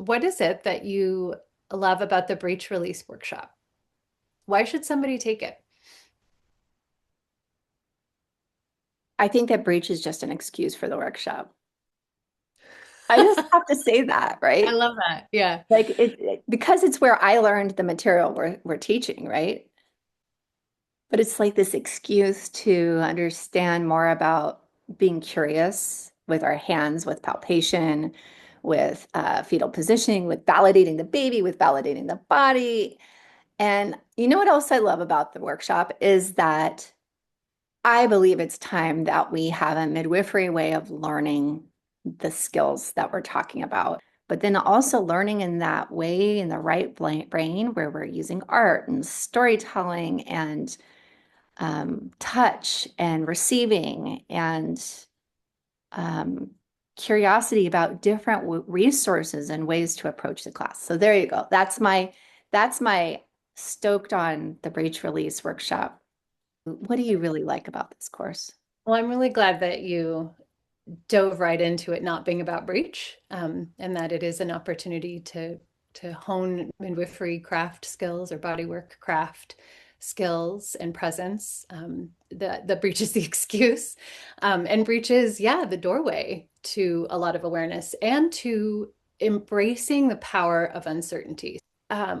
what is it that you love about the Breech Release workshop? Why should somebody take it? I think that breach is just an excuse for the workshop. I just have to say that, I right? love that. Yeah. Like because it's where I learned the material we're teaching, right? But it's like this excuse to understand more about being curious with our hands, with palpation, with fetal positioning, with validating the baby, with validating the body. And you know what else I love about the workshop is that I believe it's time that we have a midwifery way of learning the skills that we're talking about, but then also learning in that way in the right brain where we're using art and storytelling and touch and receiving and um, curiosity about different resources and ways to approach the class. So there you go. That's my stoked on the breech release workshop. What do you really like about this course? Well, I'm really glad that you dove right into it not being about breech, and that it is an opportunity to hone midwifery craft skills or bodywork craft skills and presence. The breech is the excuse, and breech is, yeah, the doorway to a lot of awareness and to embracing the power of uncertainty.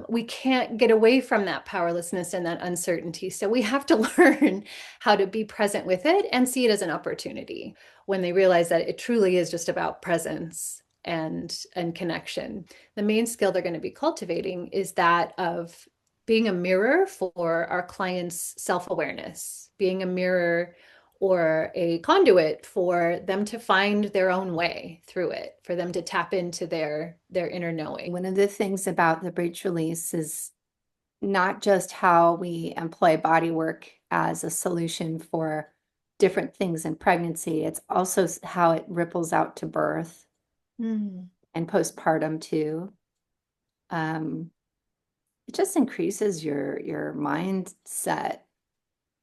We can't get away from that powerlessness and that uncertainty. So we have to learn how to be present with it and see it as an opportunity when they realize that it truly is just about presence and connection. The main skill they're going to be cultivating is that of being a mirror for our clients' self-awareness, being a mirror or a conduit for them to find their own way through it, for them to tap into their inner knowing. One of the things about the breech release is not just how we employ body work as a solution for different things in pregnancy, it's also how it ripples out to birth Mm. and postpartum too. Um, it just increases your mindset,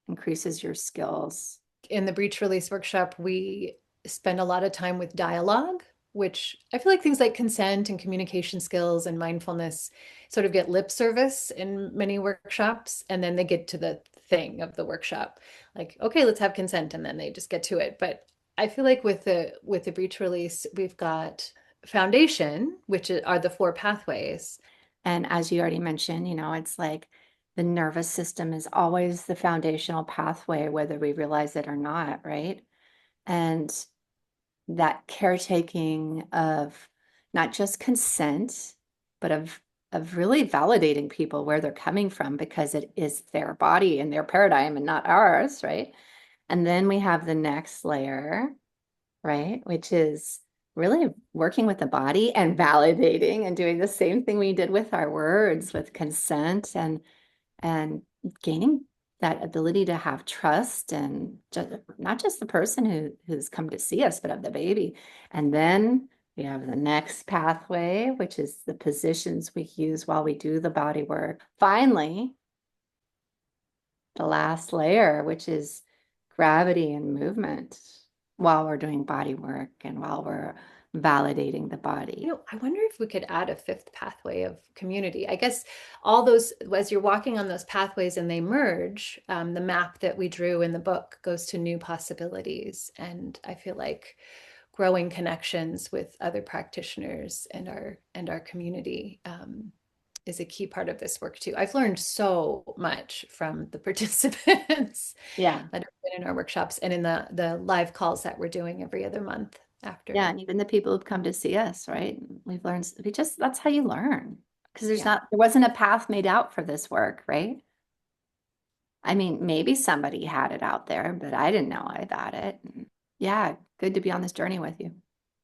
increases your skills. In the breach release workshop, we spend a lot of time with dialogue, which I feel like things like consent and communication skills and mindfulness sort of get lip service in many workshops, and then they get to the thing of the workshop. Like, okay, let's have consent, and then they just get to it. But I feel like with the breach release, we've got foundation, which are the four pathways. And as you already mentioned, it's like the nervous system is always the foundational pathway, whether we realize it or not, right? And that caretaking of not just consent, but of really validating people where they're coming from because it is their body and their paradigm and not ours, right? And then we have the next layer, right? Which is really working with the body and validating and doing the same thing we did with our words, with consent and gaining that ability to have trust and not just the person who's come to see us, but of the baby. And then we have the next pathway, which is the positions we use while we do the body work. Finally, the last layer, which is gravity and movement while we're doing body work and while we're validating the body. I wonder if we could add a fifth pathway of community. I guess all those, as you're walking on those pathways and they merge, the map that we drew in the book goes to new possibilities. And I feel like growing connections with other practitioners and our community is a key part of this work too. I've learned so much from the participants Yeah. that have been in our workshops and in the live calls that we're doing every other month Yeah, after. and even the people who've come to see us, right? We've learned that's how you learn. Because Yeah. there wasn't a path made out for this work, right? I mean, maybe somebody had it out there, but I didn't know about it. Yeah, good to be on this journey with you.